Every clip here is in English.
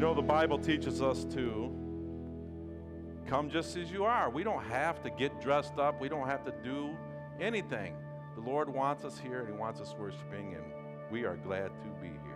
You know, the Bible teaches us to come just as you are. We don't have to get dressed up. We don't have to do anything. The Lord wants us here, and He wants us worshiping, and we are glad to be here.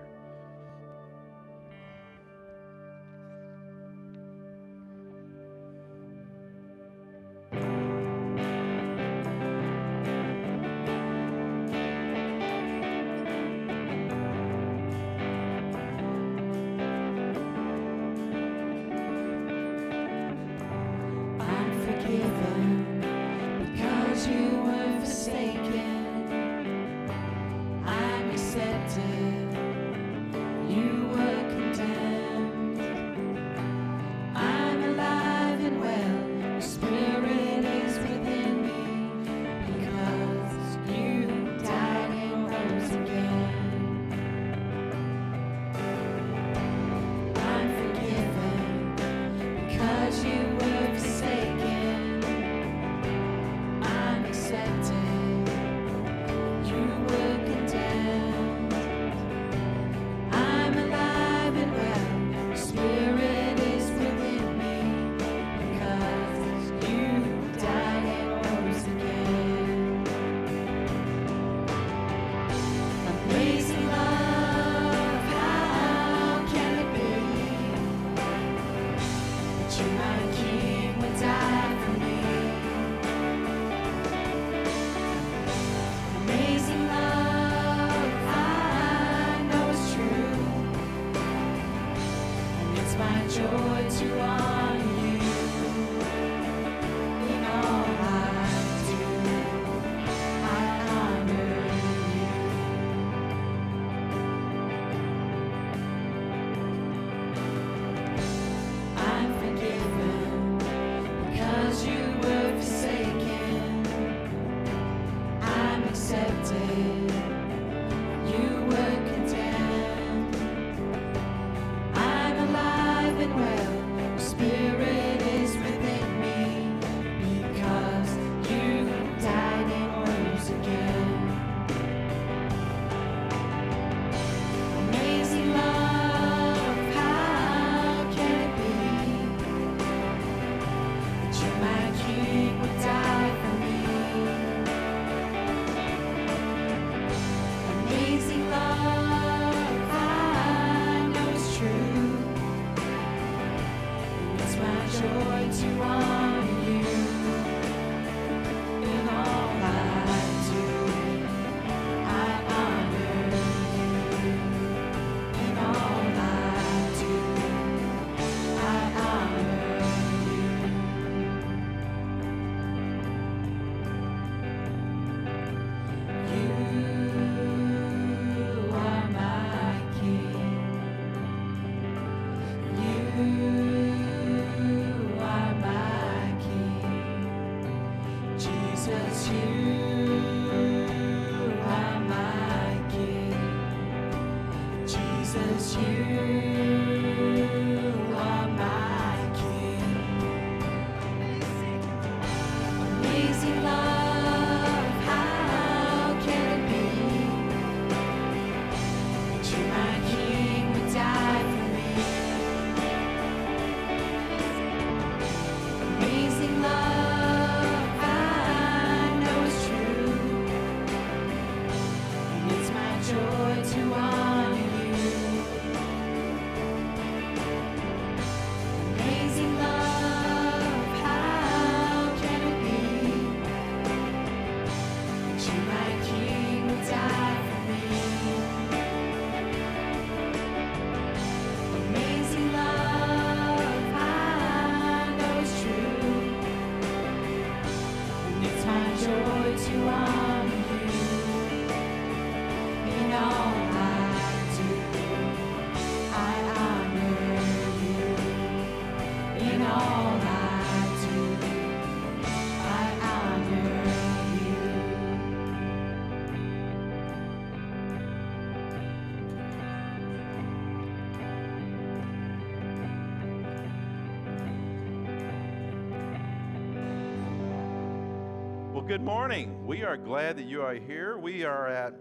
Good morning. We are glad that you are here. We are at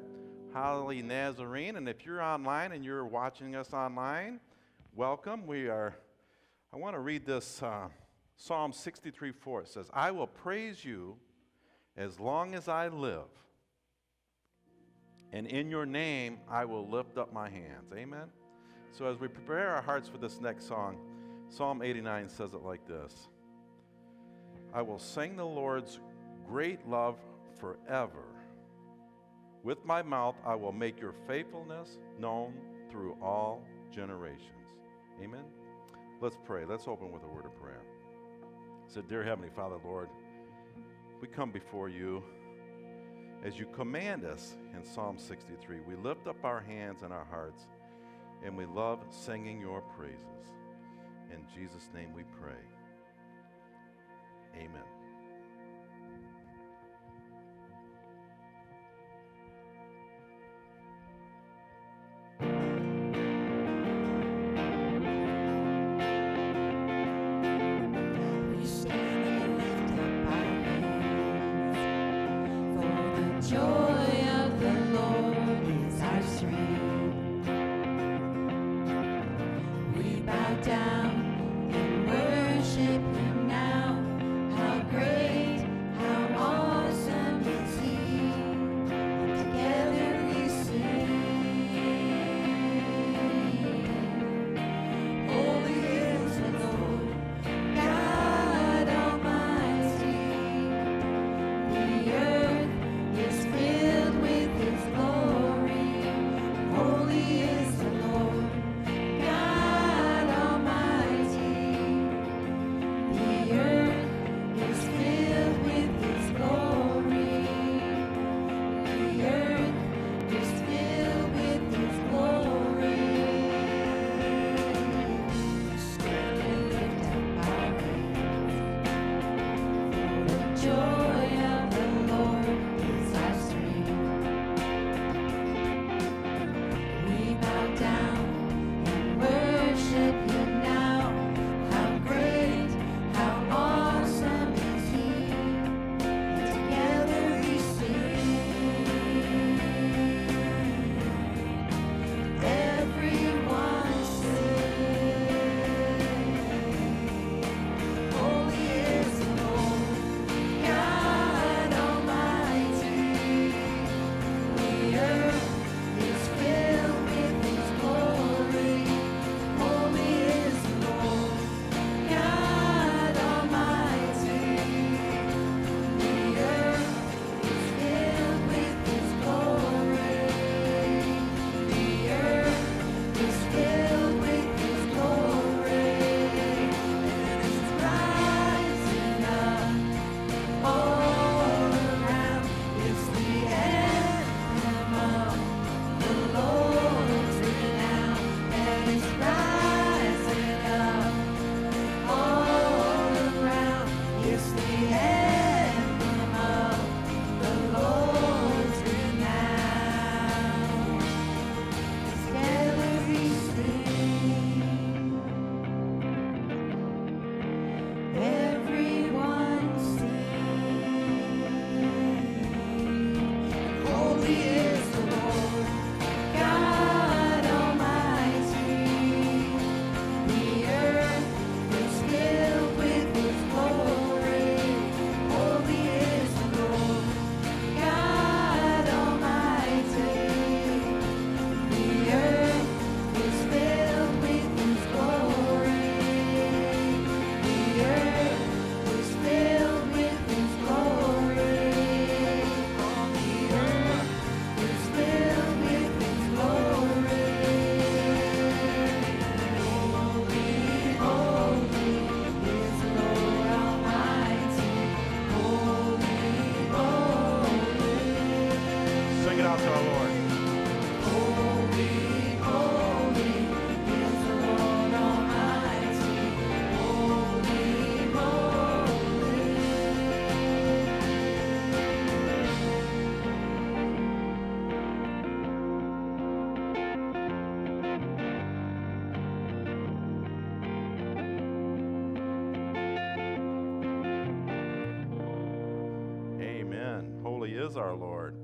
Holly Nazarene, and if you're online and you're watching us online, welcome. I want to read this Psalm 63:4. It says, I will praise you as long as I live, and in your name I will lift up my hands. Amen? So as we prepare our hearts for this next song, Psalm 89 says it like this. I will sing the Lord's great love forever. With my mouth I will make your faithfulness known through all generations. Amen? Let's pray. Let's open with a word of prayer. So, dear Heavenly Father, Lord, we come before you as you command us in Psalm 63. We lift up our hands and our hearts, and we love singing your praises. In Jesus' name we pray. Amen. Is our Lord.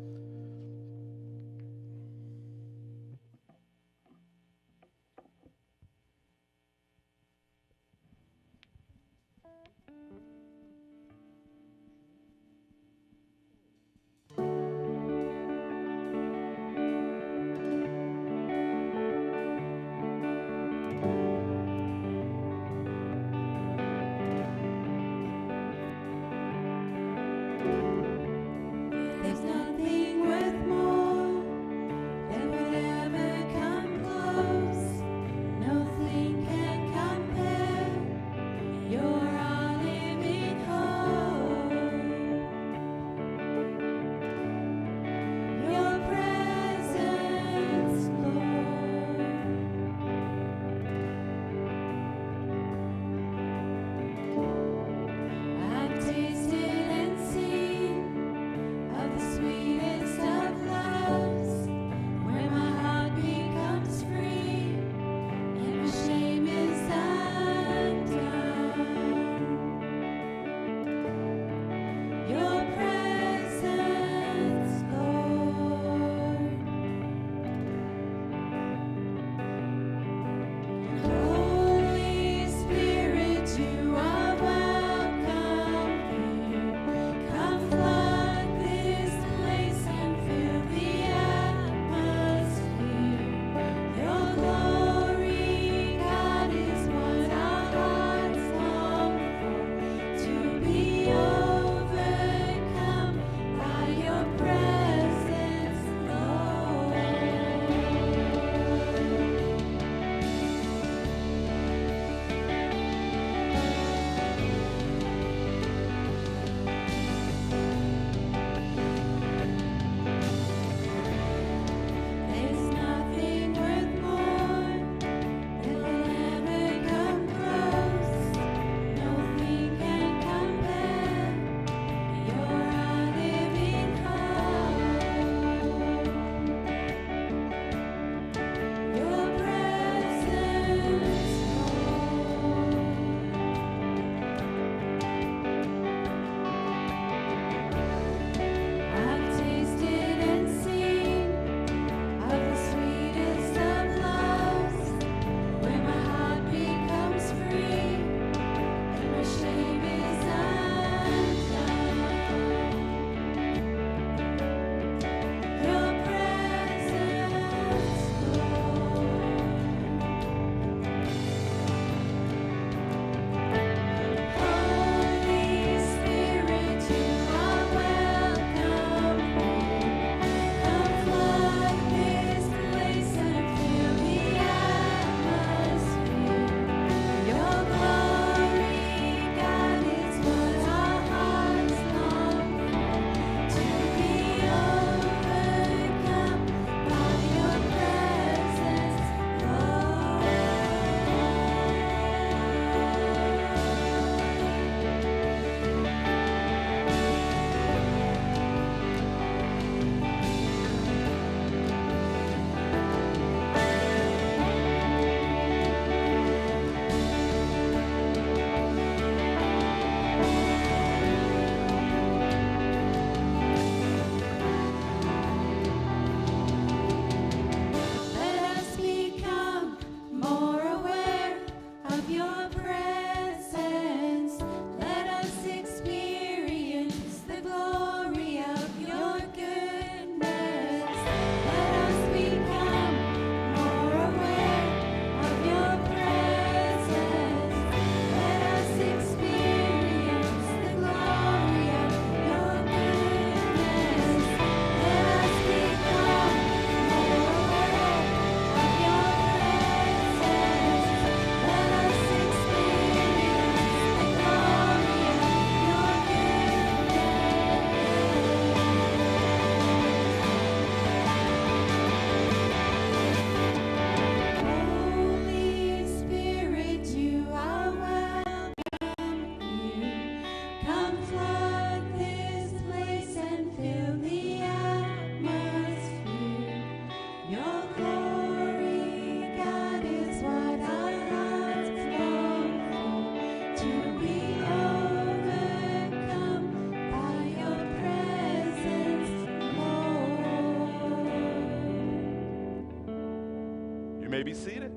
may be seated.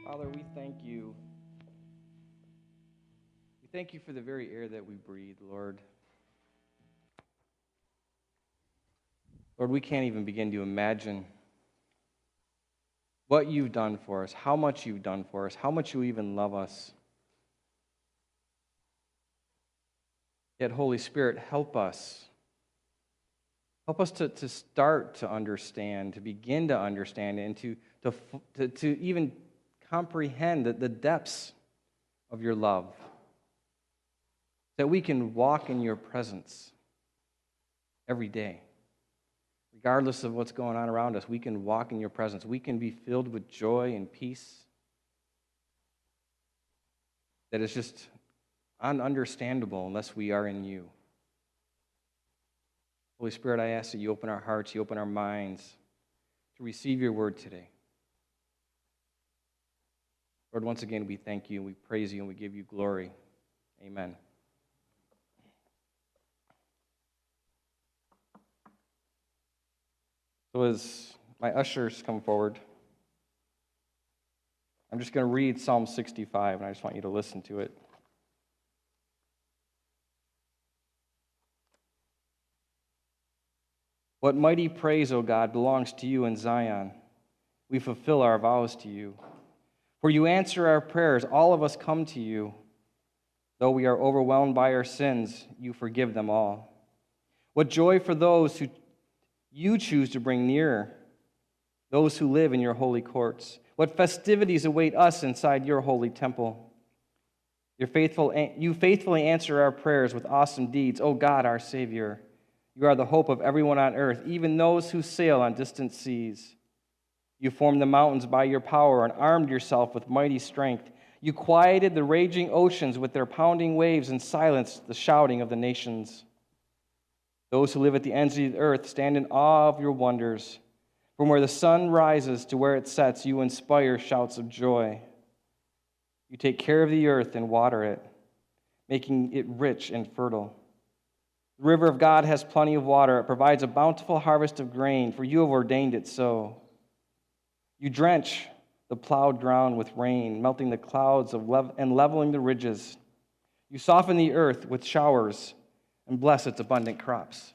Father, we thank you. We thank you for the very air that we breathe, Lord. Lord, we can't even begin to imagine what you've done for us, how much you've done for us, how much you even love us. Yet, Holy Spirit, help us. Help us to start to understand, to begin to understand, and to even comprehend the depths of your love, that we can walk in your presence every day. Regardless of what's going on around us, we can walk in your presence. We can be filled with joy and peace that is just ununderstandable unless we are in you. Holy Spirit, I ask that you open our hearts, you open our minds to receive your word today. Lord, once again, we thank you, and we praise you, and we give you glory. Amen. So as my ushers come forward, I'm just going to read Psalm 65, and I just want you to listen to it. What mighty praise, O God, belongs to you in Zion. We fulfill our vows to you. For you answer our prayers, all of us come to you. Though we are overwhelmed by our sins, you forgive them all. What joy for those who you choose to bring nearer, those who live in your holy courts. What festivities await us inside your holy temple. You faithfully answer our prayers with awesome deeds, O God, our Savior. You are the hope of everyone on earth, even those who sail on distant seas. You formed the mountains by your power and armed yourself with mighty strength. You quieted the raging oceans with their pounding waves and silenced the shouting of the nations. Those who live at the ends of the earth stand in awe of your wonders. From where the sun rises to where it sets, you inspire shouts of joy. You take care of the earth and water it, making it rich and fertile. The river of God has plenty of water. It provides a bountiful harvest of grain, for you have ordained it so. You drench the plowed ground with rain, melting the clouds and leveling the ridges. You soften the earth with showers and bless its abundant crops.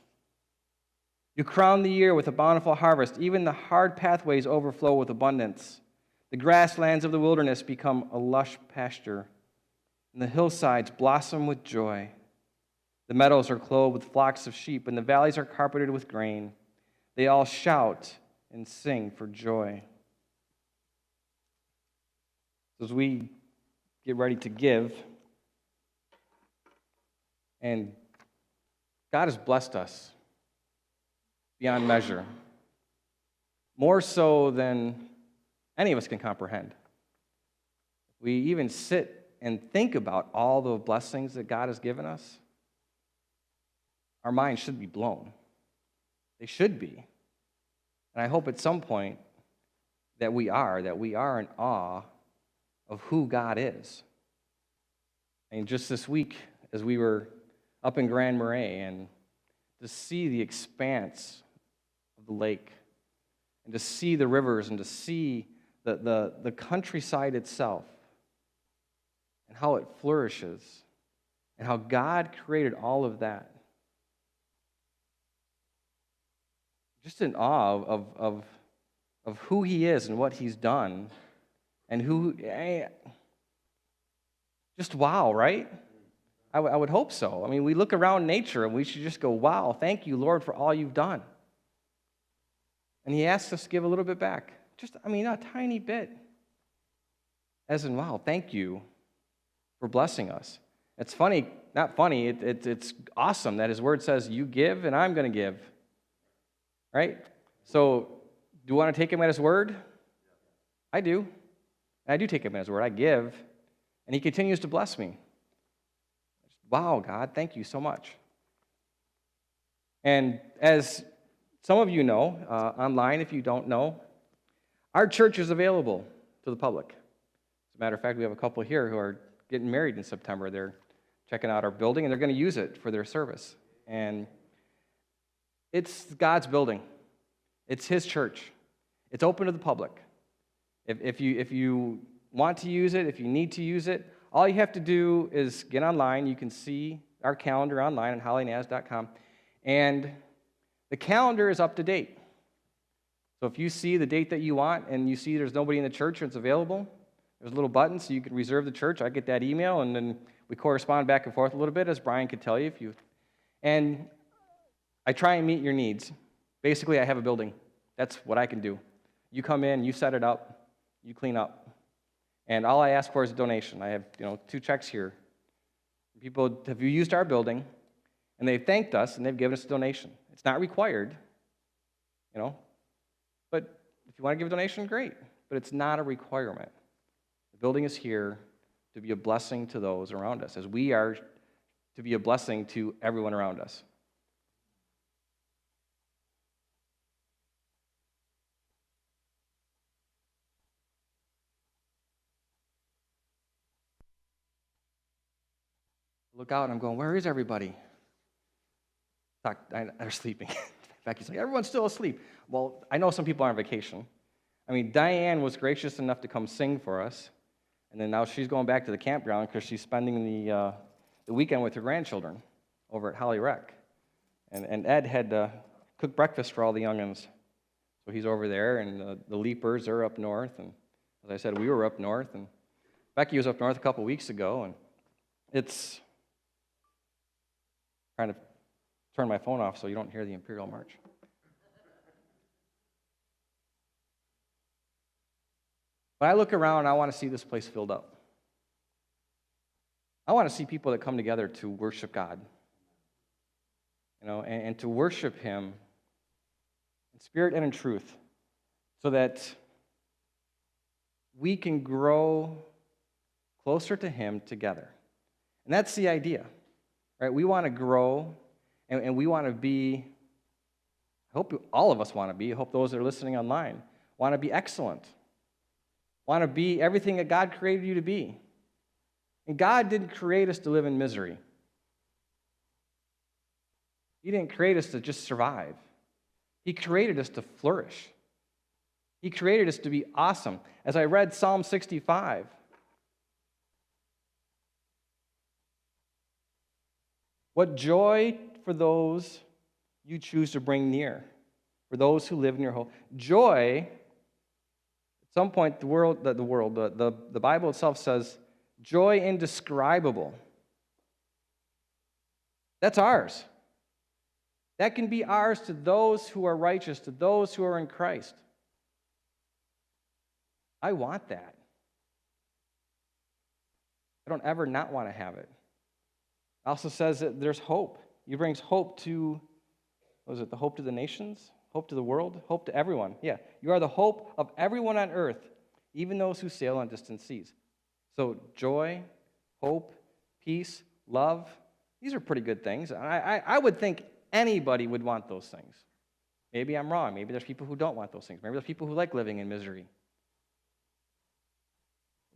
You crown the year with a bountiful harvest. Even the hard pathways overflow with abundance. The grasslands of the wilderness become a lush pasture, and the hillsides blossom with joy. The meadows are clothed with flocks of sheep, and the valleys are carpeted with grain. They all shout and sing for joy. As we get ready to give, and God has blessed us beyond measure, more so than any of us can comprehend. We even sit and think about all the blessings that God has given us. Our minds should be blown. They should be. And I hope at some point that we are in awe of who God is. And just this week, as we were up in Grand Marais, and to see the expanse of the lake, and to see the rivers, and to see the countryside itself, and how it flourishes, and how God created all of that. Just in awe of who he is and what he's done, and just wow, right? I would hope so. I mean, we look around nature and we should just go, wow, thank you, Lord, for all you've done. And he asks us to give a little bit back. A tiny bit. As in, wow, thank you for blessing us. It's funny, not funny, it's awesome that his word says, you give and I'm going to give. Right? So, do you want to take him at his word? I do. And I do take him at his word. I give. And he continues to bless me. Wow, God, thank you so much. And as some of you know, online, if you don't know, our church is available to the public. As a matter of fact, we have a couple here who are getting married in September. They're checking out our building, and they're going to use it for their service. And it's God's building. It's His church. It's open to the public. If you want to use it, if you need to use it, all you have to do is get online. You can see our calendar online at hollynaz.com. And the calendar is up to date. So if you see the date that you want and you see there's nobody in the church or it's available, there's a little button so you can reserve the church. I get that email, and then we correspond back and forth a little bit, as Brian could tell you. And I try and meet your needs. Basically, I have a building. That's what I can do. You come in, you set it up, you clean up. And all I ask for is a donation. I have 2 checks here. People have used our building, and they've thanked us, and they've given us a donation. It's not required, but if you want to give a donation, great. But it's not a requirement. The building is here to be a blessing to those around us, as we are to be a blessing to everyone around us. Look out, and I'm going, where is everybody? They're sleeping. Becky's like, everyone's still asleep. Well, I know some people are on vacation. I mean, Diane was gracious enough to come sing for us, and then now she's going back to the campground because she's spending the weekend with her grandchildren over at Holly Rec. And Ed had to cook breakfast for all the young'uns. So he's over there, and the Leapers are up north. And as I said, we were up north, and Becky was up north a couple weeks ago, and it's trying to turn my phone off so you don't hear the Imperial March. When I look around, I want to see this place filled up. I want to see people that come together to worship God, and to worship Him in spirit and in truth, so that we can grow closer to Him together. And that's the idea, right? We want to grow, and we want to be, I hope all of us want to be, I hope those that are listening online want to be excellent, want to be everything that God created you to be. And God didn't create us to live in misery. He didn't create us to just survive. He created us to flourish. He created us to be awesome. As I read Psalm 65, what joy for those you choose to bring near, for those who live in your home. Joy, at some point, the Bible itself says, joy indescribable. That's ours. That can be ours to those who are righteous, to those who are in Christ. I want that. I don't ever not want to have it. It also says that there's hope. He brings hope to, the hope to the nations? Hope to the world? Hope to everyone. Yeah, you are the hope of everyone on earth, even those who sail on distant seas. So joy, hope, peace, love, these are pretty good things. I would think anybody would want those things. Maybe I'm wrong. Maybe there's people who don't want those things. Maybe there's people who like living in misery.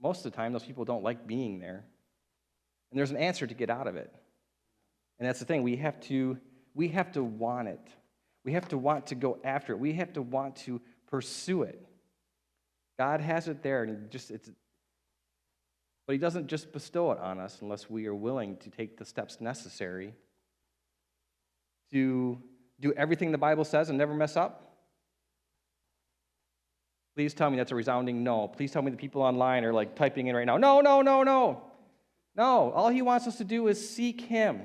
Most of the time, those people don't like being there. And there's an answer to get out of it. And that's the thing. We have to want it. We have to want to go after it. We have to want to pursue it. God has it there, and but He doesn't just bestow it on us unless we are willing to take the steps necessary to do everything the Bible says and never mess up. Please tell me that's a resounding no. Please tell me the people online are like typing in right now. No, no, no, no. No, all He wants us to do is seek Him,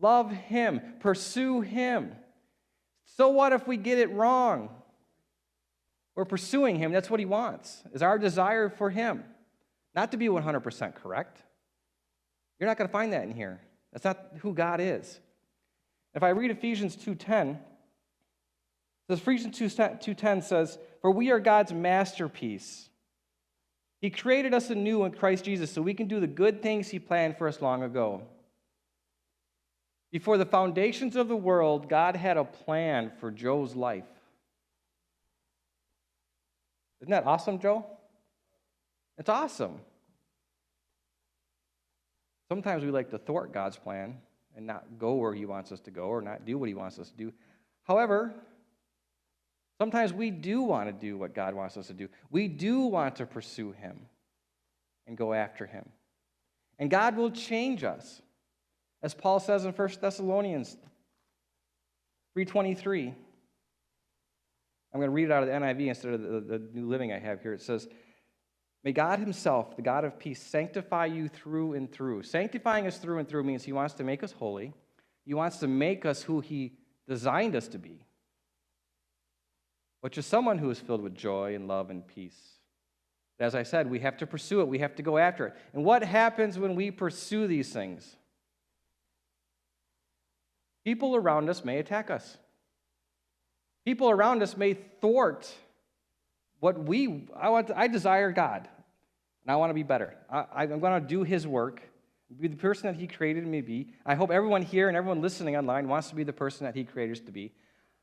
love Him, pursue Him. So what if we get it wrong? We're pursuing Him. That's what He wants, is our desire for Him. Not to be 100% correct. You're not going to find that in here. That's not who God is. If I read Ephesians 2:10, Ephesians 2:10 says, "For we are God's masterpiece. He created us anew in Christ Jesus so we can do the good things He planned for us long ago." Before the foundations of the world, God had a plan for Joe's life. Isn't that awesome, Joe? It's awesome. Sometimes we like to thwart God's plan and not go where he wants us to go or not do what he wants us to do. However, sometimes we do want to do what God wants us to do. We do want to pursue him and go after him. And God will change us. As Paul says in 1 Thessalonians 3:23. I'm going to read it out of the NIV instead of the New Living I have here. It says, "May God himself, the God of peace, sanctify you through and through." Sanctifying us through and through means he wants to make us holy. He wants to make us who he designed us to be, which is someone who is filled with joy and love and peace. As I said, we have to pursue it. We have to go after it. And what happens when we pursue these things? People around us may attack us. People around us may thwart what I desire God, and I want to be better. I'm going to do his work, be the person that he created me to be. I hope everyone here and everyone listening online wants to be the person that he created us to be.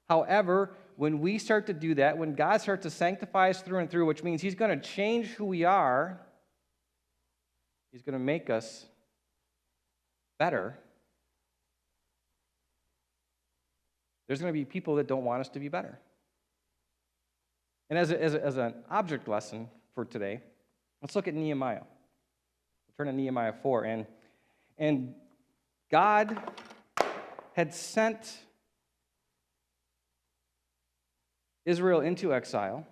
However, when we start to do that, when God starts to sanctify us through and through, which means he's going to change who we are, he's going to make us better, there's going to be people that don't want us to be better. And as an object lesson for today, let's look at Nehemiah. We'll turn to Nehemiah 4. And God had sent Israel into exile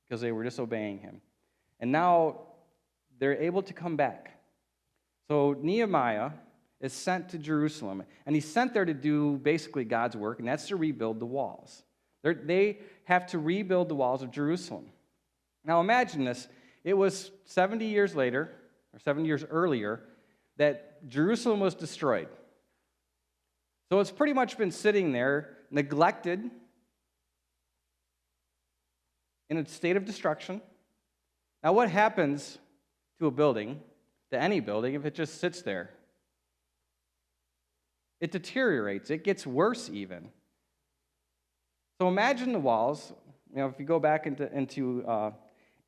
because they were disobeying him. And now they're able to come back. So Nehemiah is sent to Jerusalem, and he's sent there to do basically God's work, and that's to rebuild the walls. They have to rebuild the walls of Jerusalem. Now imagine this. It was 70 years later, or 7 years earlier, that Jerusalem was destroyed. So it's pretty much been sitting there, neglected, in a state of destruction. Now what happens to a building, to any building, if it just sits there? It deteriorates. It gets worse even. So imagine the walls. If you go back into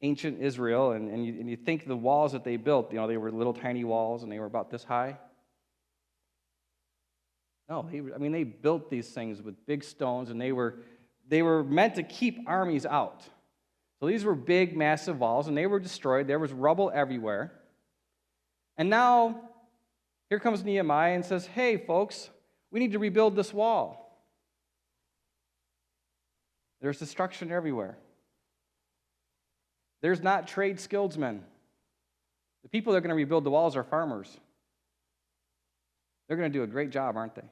ancient Israel and you think the walls that they built, they were little tiny walls and they were about this high. No, they built these things with big stones, and they were meant to keep armies out. So these were big, massive walls, and they were destroyed. There was rubble everywhere. And now here comes Nehemiah and says, "Hey, folks, we need to rebuild this wall." There's destruction everywhere. There's not trade skillsmen. The people that are going to rebuild the walls are farmers. They're going to do a great job, aren't they?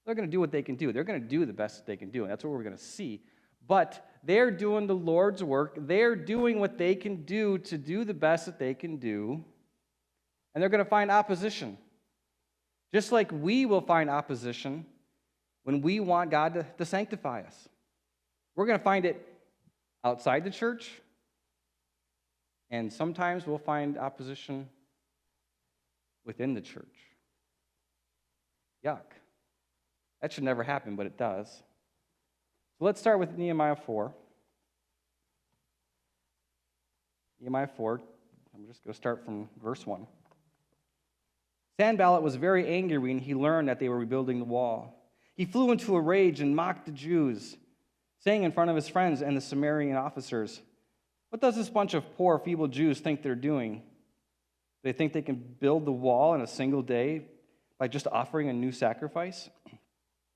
They're going to do what they can do. They're going to do the best that they can do, and that's what we're going to see. But they're doing the Lord's work. They're doing what they can do to do the best that they can do. And they're going to find opposition. Just like we will find opposition when we want God to sanctify us. We're going to find it outside the church, and sometimes we'll find opposition within the church. Yuck. That should never happen, but it does. So let's start with Nehemiah 4. Nehemiah 4, I'm just going to start from verse 1. Sanballat was very angry when he learned that they were rebuilding the wall. He flew into a rage and mocked the Jews, saying in front of his friends and the Samaritan officers, "What does this bunch of poor, feeble Jews think they're doing? They think they can build the wall in a single day by just offering a new sacrifice?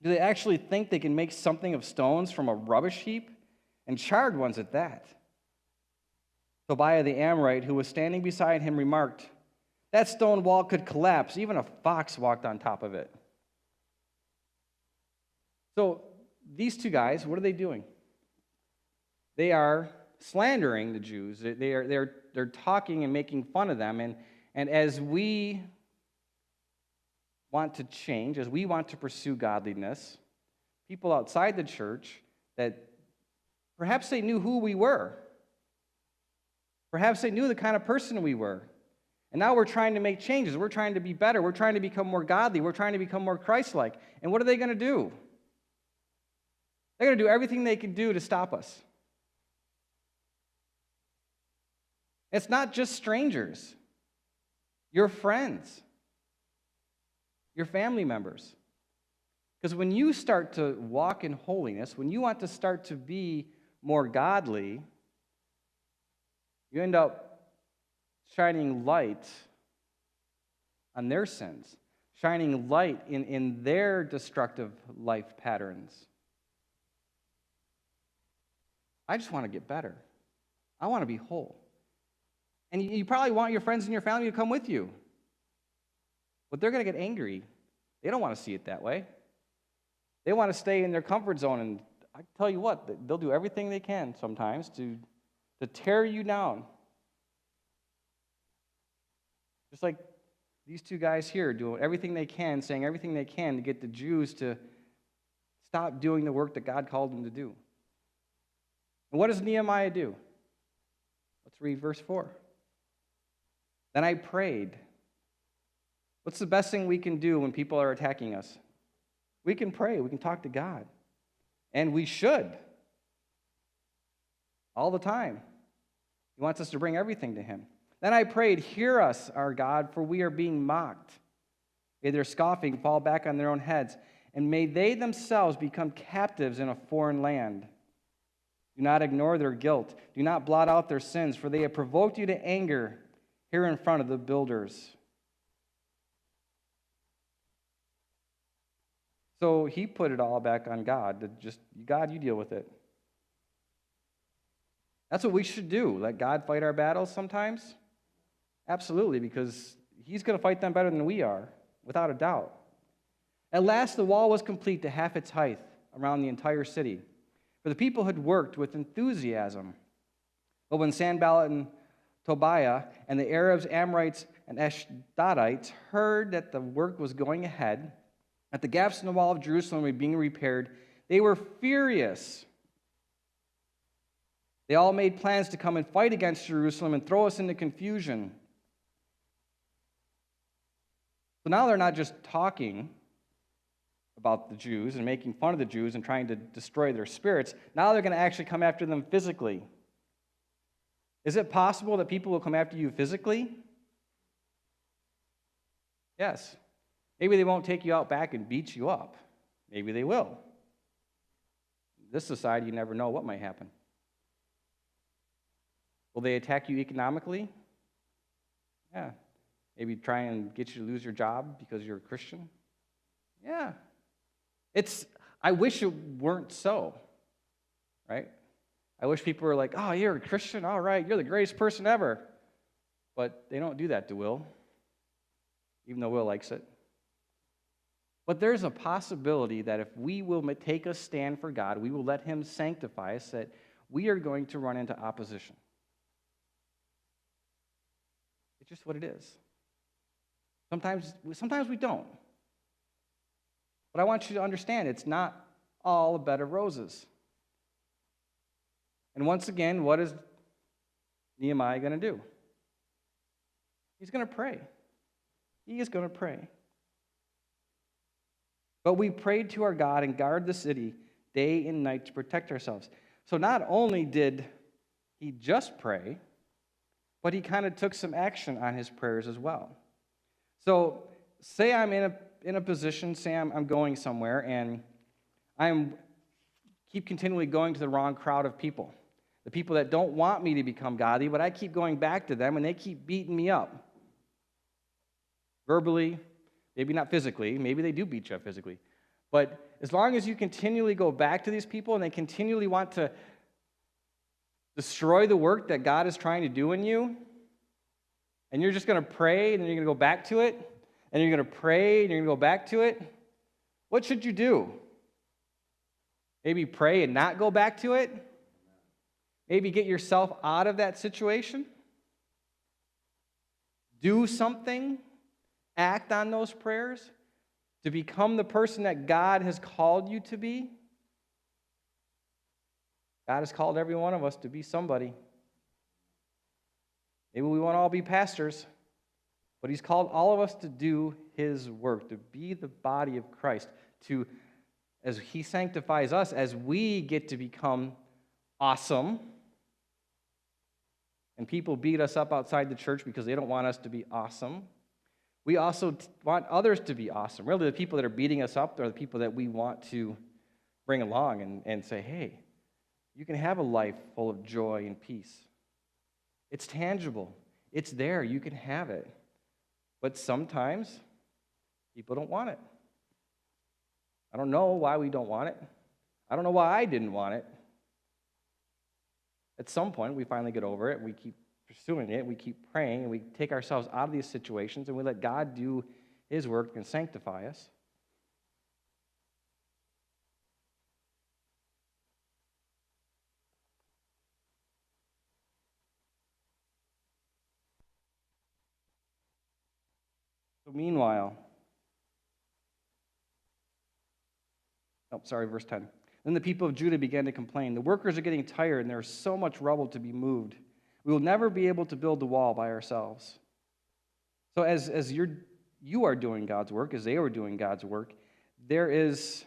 Do they actually think they can make something of stones from a rubbish heap, and charred ones at that?" Tobiah the Amorite, who was standing beside him, remarked, "That stone wall could collapse. Even a fox walked on top of it." So these two guys, what are they doing? They are slandering the Jews. They're talking and making fun of them. And as we want to change, as we want to pursue godliness, people outside the church that perhaps they knew who we were. Perhaps they knew the kind of person we were. And now we're trying to make changes. We're trying to be better. We're trying to become more godly. We're trying to become more Christ-like. And what are they going to do? They're going to do everything they can do to stop us. It's not just strangers. your friends, your family members. Because when you start to walk in holiness, when you want to start to be more godly, you end up shining light on their sins, shining light in their destructive life patterns. I just want to get better. I want to be whole. And you probably want your friends and your family to come with you. But they're going to get angry. They don't want to see it that way. They want to stay in their comfort zone. And I tell you what, they'll do everything they can sometimes to tear you down. Just like these two guys here doing everything they can, saying everything they can to get the Jews to stop doing the work that God called them to do. And what does Nehemiah do? Let's read verse 4. Then I prayed. What's the best thing we can do when people are attacking us? We can pray. We can talk to God. And we should. All the time. He wants us to bring everything to Him. Then I prayed, hear us, our God, for we are being mocked. May their scoffing fall back on their own heads, and may they themselves become captives in a foreign land. Do not ignore their guilt. Do not blot out their sins, for they have provoked you to anger here in front of the builders. So he put it all back on God. God, you deal with it. That's what we should do. Let God fight our battles sometimes. Absolutely, because He's going to fight them better than we are, without a doubt. At last, the wall was complete to half its height around the entire city, for the people had worked with enthusiasm. But when Sanballat and Tobiah and the Arabs, Amorites, and Ashdodites heard that the work was going ahead, that the gaps in the wall of Jerusalem were being repaired, they were furious. They all made plans to come and fight against Jerusalem and throw us into confusion. So now they're not just talking about the Jews and making fun of the Jews and trying to destroy their spirits. Now they're going to actually come after them physically. Is it possible that people will come after you physically? Yes. Maybe they won't take you out back and beat you up. Maybe they will. In this society, you never know what might happen. Will they attack you economically? Yeah. Maybe try and get you to lose your job because you're a Christian? Yeah. I wish it weren't so, right? I wish people were like, oh, you're a Christian? All right, you're the greatest person ever. But they don't do that to Will, even though Will likes it. But there's a possibility that if we will take a stand for God, we will let Him sanctify us, that we are going to run into opposition. It's just what it is. Sometimes we don't. But I want you to understand, it's not all a bed of roses. And once again, what is Nehemiah going to do? He's going to pray. He is going to pray. But we prayed to our God and guarded the city day and night to protect ourselves. So not only did he just pray, but he kind of took some action on his prayers as well. So say I'm in a position, say I'm going somewhere, and keep continually going to the wrong crowd of people. The people that don't want me to become godly, but I keep going back to them, and they keep beating me up. Verbally, maybe not physically. Maybe they do beat you up physically. But as long as you continually go back to these people, and they continually want to destroy the work that God is trying to do in you, and you're just going to pray, and then you're going to go back to it, and you're going to pray, and you're going to go back to it, what should you do? Maybe pray and not go back to it? Maybe get yourself out of that situation? Do something? Act on those prayers to become the person that God has called you to be? God has called every one of us to be somebody. Maybe we won't all be pastors, but He's called all of us to do His work, to be the body of Christ, to, as He sanctifies us, as we get to become awesome, and people beat us up outside the church because they don't want us to be awesome. We also want others to be awesome. Really, the people that are beating us up are the people that we want to bring along and say, hey, you can have a life full of joy and peace. It's tangible. It's there. You can have it. But sometimes people don't want it. I don't know why we don't want it. I don't know why I didn't want it. At some point, we finally get over it. We keep pursuing it. We keep praying, and we take ourselves out of these situations, and we let God do His work and sanctify us. So meanwhile, verse 10. Then the people of Judah began to complain. The workers are getting tired, and there is so much rubble to be moved. We will never be able to build the wall by ourselves. So as you are doing God's work, as they were doing God's work, there is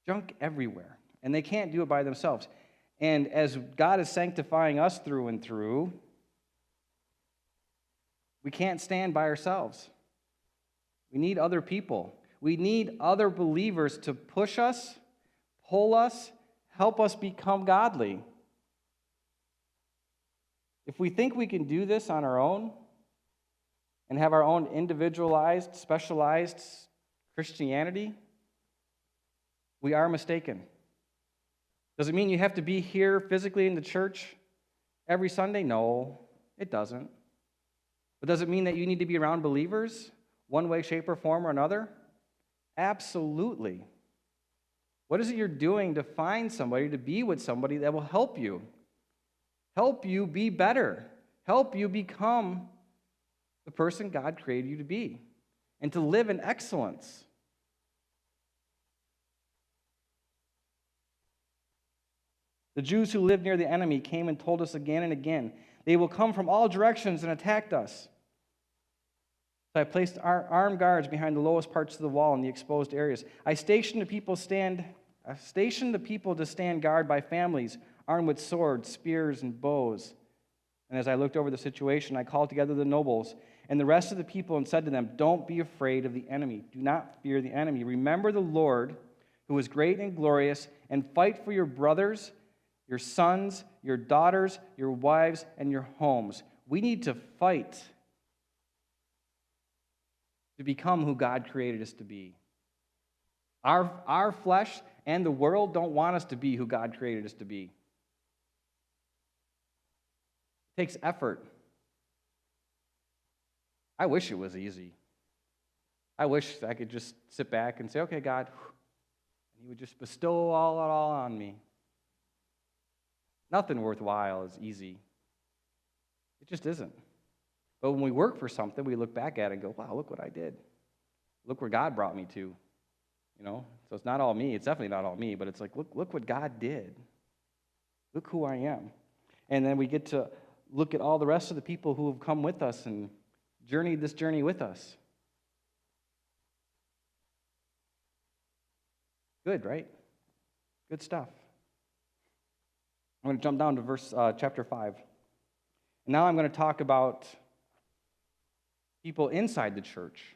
junk everywhere, and they can't do it by themselves. And as God is sanctifying us through and through, we can't stand by ourselves. We need other people. We need other believers to push us, pull us, help us become godly. If we think we can do this on our own and have our own individualized, specialized Christianity, we are mistaken. Does it mean you have to be here physically in the church every Sunday? No, it doesn't. But does it mean that you need to be around believers, one way, shape, or form or another? Absolutely. What is it you're doing to find somebody, to be with somebody that will help you? Help you be better. Help you become the person God created you to be and to live in excellence. The Jews who lived near the enemy came and told us again and again, they will come from all directions and attack us. So I placed armed guards behind the lowest parts of the wall in the exposed areas. I stationed the people to stand guard by families, armed with swords, spears, and bows. And as I looked over the situation, I called together the nobles and the rest of the people and said to them, don't be afraid of the enemy. Do not fear the enemy. Remember the Lord, who is great and glorious, and fight for your brothers, your sons, your daughters, your wives, and your homes. We need to fight to become who God created us to be. Our flesh and the world don't want us to be who God created us to be. It takes effort. I wish it was easy. I wish I could just sit back and say, okay, God, and He would just bestow it all on me. Nothing worthwhile is easy. It just isn't. But when we work for something, we look back at it and go, wow, look what I did. Look where God brought me to. So it's not all me. It's definitely not all me, but it's like, look what God did. Look who I am. And then we get to look at all the rest of the people who have come with us and journeyed this journey with us. Good, right? Good stuff. I'm going to jump down to chapter 5. And now I'm going to talk about people inside the church.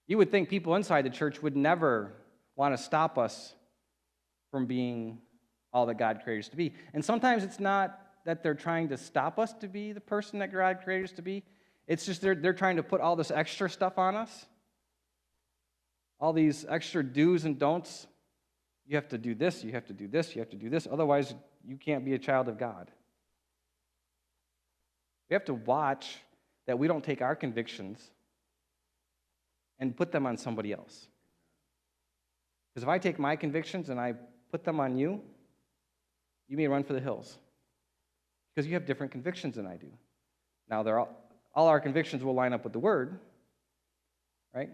You would think people inside the church would never want to stop us from being all that God created us to be. And sometimes it's not that they're trying to stop us to be the person that God created us to be. It's just they're trying to put all this extra stuff on us. All these extra do's and don'ts. You have to do this, you have to do this, you have to do this. Otherwise, you can't be a child of God. We have to watch that we don't take our convictions and put them on somebody else. Because if I take my convictions and I put them on you, you may run for the hills. Because you have different convictions than I do. Now, all our convictions will line up with the Word, right?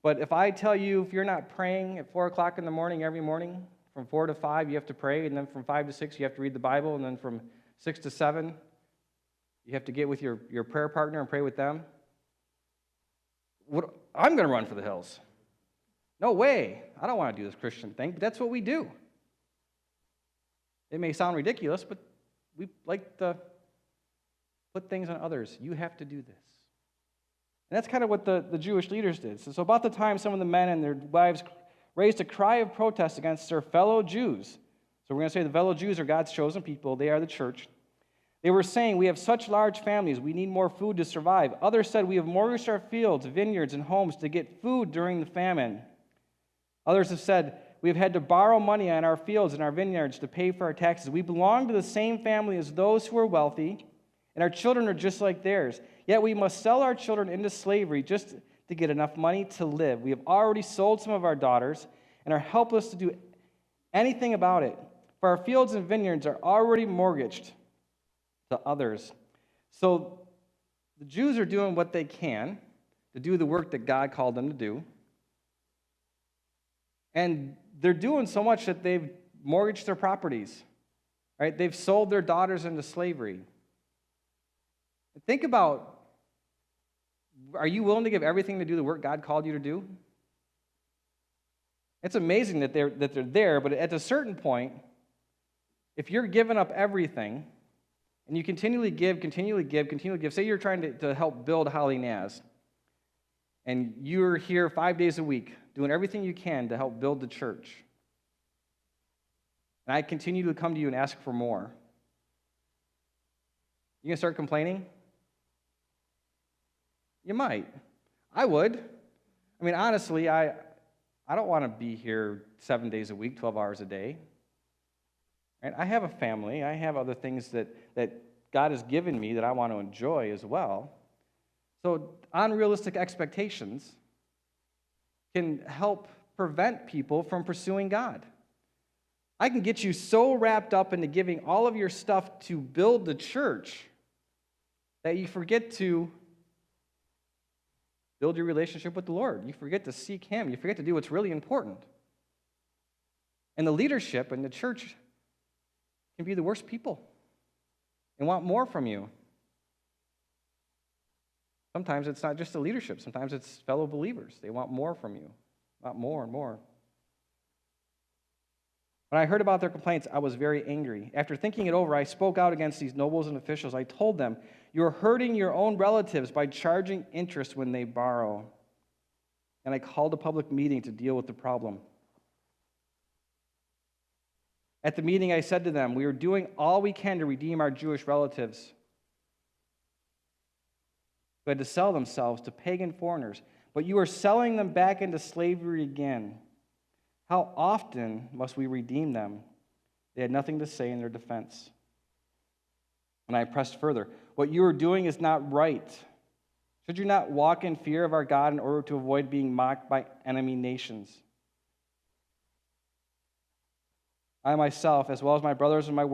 But if I tell you, if you're not praying at 4 o'clock in the morning every morning, from 4 to 5 you have to pray, and then from 5 to 6 you have to read the Bible, and then from 6 to 7 you have to get with your prayer partner and pray with them, I'm going to run for the hills. No way. I don't want to do this Christian thing, but that's what we do. It may sound ridiculous, but we like to put things on others. You have to do this. And that's kind of what the Jewish leaders did. So about the time some of the men and their wives raised a cry of protest against their fellow Jews. So we're going to say the fellow Jews are God's chosen people. They are the church. They were saying, we have such large families, we need more food to survive. Others said, we have mortgaged our fields, vineyards, and homes to get food during the famine. Others have said, we have had to borrow money on our fields and our vineyards to pay for our taxes. We belong to the same family as those who are wealthy, and our children are just like theirs. Yet we must sell our children into slavery just to get enough money to live. We have already sold some of our daughters and are helpless to do anything about it, for our fields and vineyards are already mortgaged to others. So the Jews are doing what they can to do the work that God called them to do. And they're doing so much that they've mortgaged their properties, right? They've sold their daughters into slavery. Think about, are you willing to give everything to do the work God called you to do? It's amazing that they're there, but at a certain point, if you're giving up everything, and you continually give, say you're trying to help build Holly Naz, and you're here 5 days a week, doing everything you can to help build the church, and I continue to come to you and ask for more, you gonna start complaining? You might. I would. I mean, honestly, I don't want to be here 7 days a week, 12 hours a day. Right? I have a family. I have other things that God has given me that I want to enjoy as well. So unrealistic expectations can help prevent people from pursuing God. I can get you so wrapped up into giving all of your stuff to build the church that you forget to build your relationship with the Lord. You forget to seek Him. You forget to do what's really important. And the leadership in the church can be the worst people and want more from you. Sometimes it's not just the leadership. Sometimes it's fellow believers. They want more from you, want more and more. When I heard about their complaints, I was very angry. After thinking it over, I spoke out against these nobles and officials. I told them, you're hurting your own relatives by charging interest when they borrow. And I called a public meeting to deal with the problem. At the meeting, I said to them, we are doing all we can to redeem our Jewish relatives who had to sell themselves to pagan foreigners, but you are selling them back into slavery again. How often must we redeem them? They had nothing to say in their defense. And I pressed further, what you are doing is not right. Should you not walk in fear of our God in order to avoid being mocked by enemy nations? I myself, as well as my brothers and my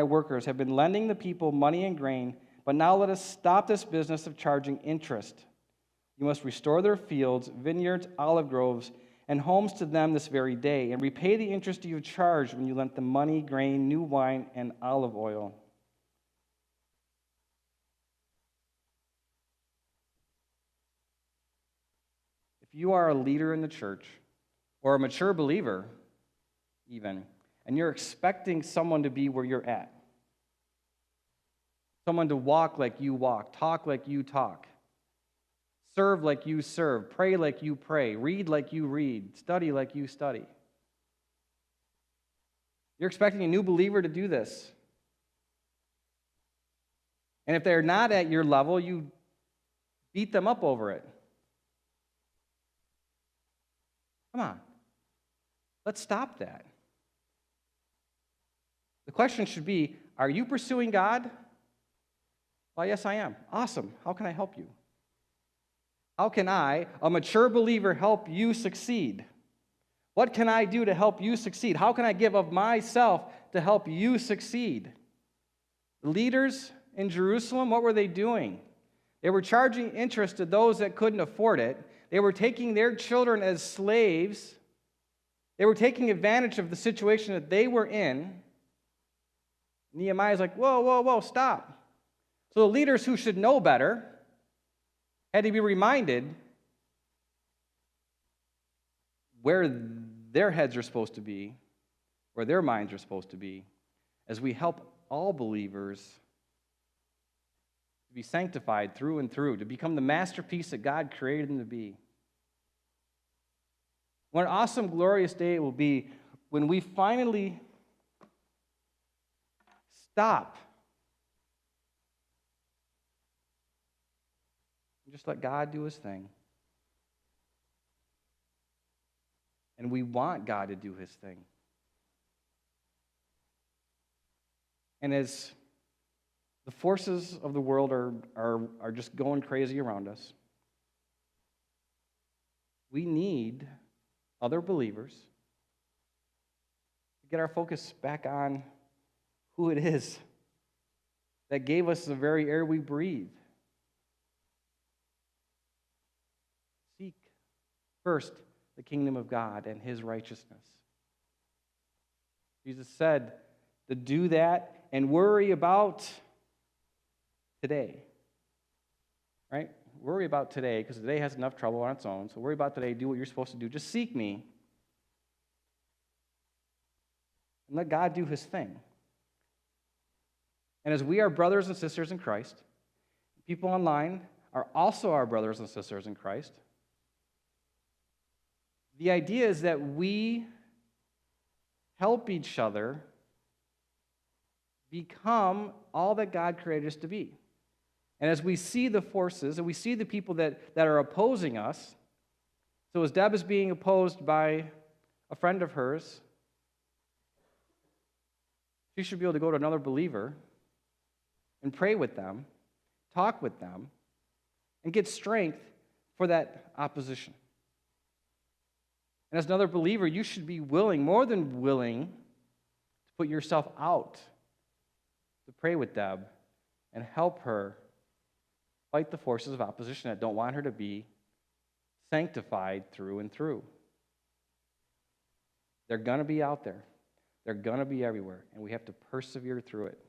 workers, have been lending the people money and grain, but now let us stop this business of charging interest. You must restore their fields, vineyards, olive groves, and homes to them this very day, and repay the interest you have charged when you lent them money, grain, new wine, and olive oil. If you are a leader in the church, or a mature believer even, and you're expecting someone to be where you're at, someone to walk like you walk, talk like you talk, serve like you serve, pray like you pray, read like you read, study like you study. You're expecting a new believer to do this. And if they're not at your level, you beat them up over it. Come on. Let's stop that. The question should be, are you pursuing God? Well, yes, I am. Awesome. How can I help you? How can I, a mature believer, help you succeed? What can I do to help you succeed? How can I give of myself to help you succeed? The leaders in Jerusalem, what were they doing? They were charging interest to those that couldn't afford it. They were taking their children as slaves. They were taking advantage of the situation that they were in. Nehemiah's like, whoa, stop. So the leaders who should know better had to be reminded where their heads are supposed to be, where their minds are supposed to be, as we help all believers to be sanctified through and through, to become the masterpiece that God created them to be. What an awesome, glorious day it will be when we finally stop and just let God do his thing. And we want God to do his thing. And as the forces of the world are just going crazy around us, we need other believers to get our focus back on who it is that gave us the very air we breathe. Seek first the kingdom of God and his righteousness. Jesus said to do that and worry about today. Right? Worry about today, because today has enough trouble on its own. So worry about today, do what you're supposed to do. Just seek me. And let God do his thing. And as we are brothers and sisters in Christ, people online are also our brothers and sisters in Christ. The idea is that we help each other become all that God created us to be. And as we see the forces and we see the people that are opposing us, so as Deb is being opposed by a friend of hers, she should be able to go to another believer and pray with them, talk with them, and get strength for that opposition. And as another believer, you should be willing, more than willing, to put yourself out to pray with Deb and help her fight the forces of opposition that don't want her to be sanctified through and through. They're going to be out there. They're going to be everywhere, and we have to persevere through it.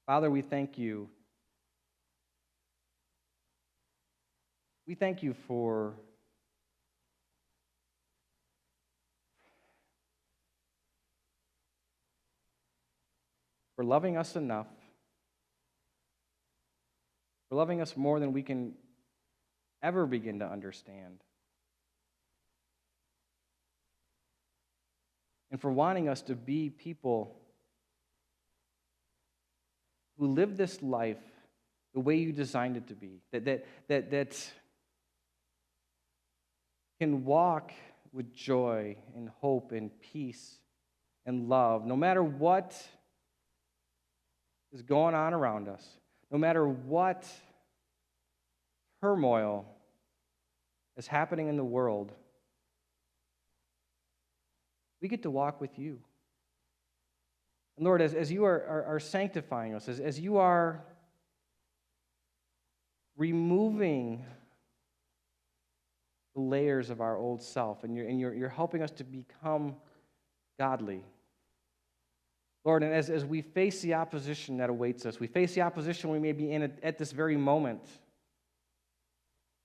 Father, we thank you. We thank you for loving us enough, for loving us more than we can ever begin to understand, and for wanting us to be people who live this life the way you designed it to be, that can walk with joy and hope and peace and love, no matter what is going on around us, no matter what turmoil is happening in the world. We get to walk with you. And Lord, as you are sanctifying us, as you are removing the layers of our old self, and you're helping us to become godly. Lord, and as we face the opposition that awaits us, we face the opposition we may be in at this very moment,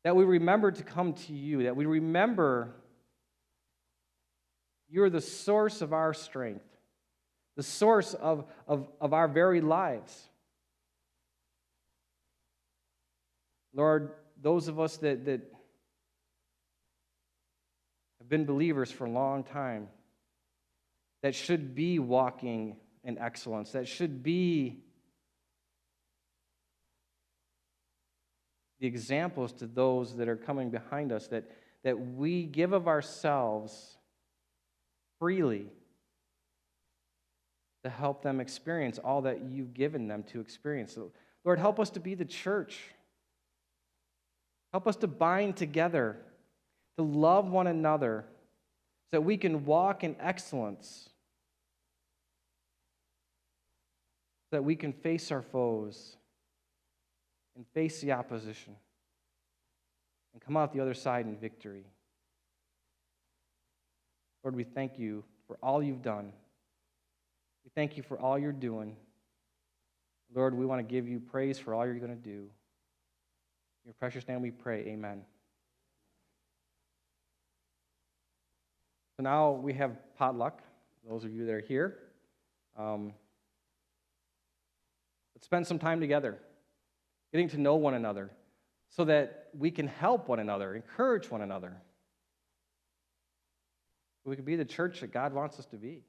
that we remember to come to you, that we remember you're the source of our strength, the source of our very lives. Lord, those of us that have been believers for a long time, that should be walking in excellence, that should be the examples to those that are coming behind us, that we give of ourselves freely to help them experience all that you've given them to experience. So, Lord, help us to be the church. Help us to bind together, to love one another, so that we can walk in excellence, so that we can face our foes and face the opposition and come out the other side in victory. Lord, we thank you for all you've done. We thank you for all you're doing. Lord, we want to give you praise for all you're going to do. In your precious name we pray, amen. So now we have potluck, those of you that are here. spend some time together, getting to know one another, so that we can help one another, encourage one another. We can be the church that God wants us to be.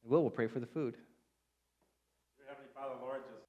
We'll pray for the food. Dear Heavenly Father, Lord, just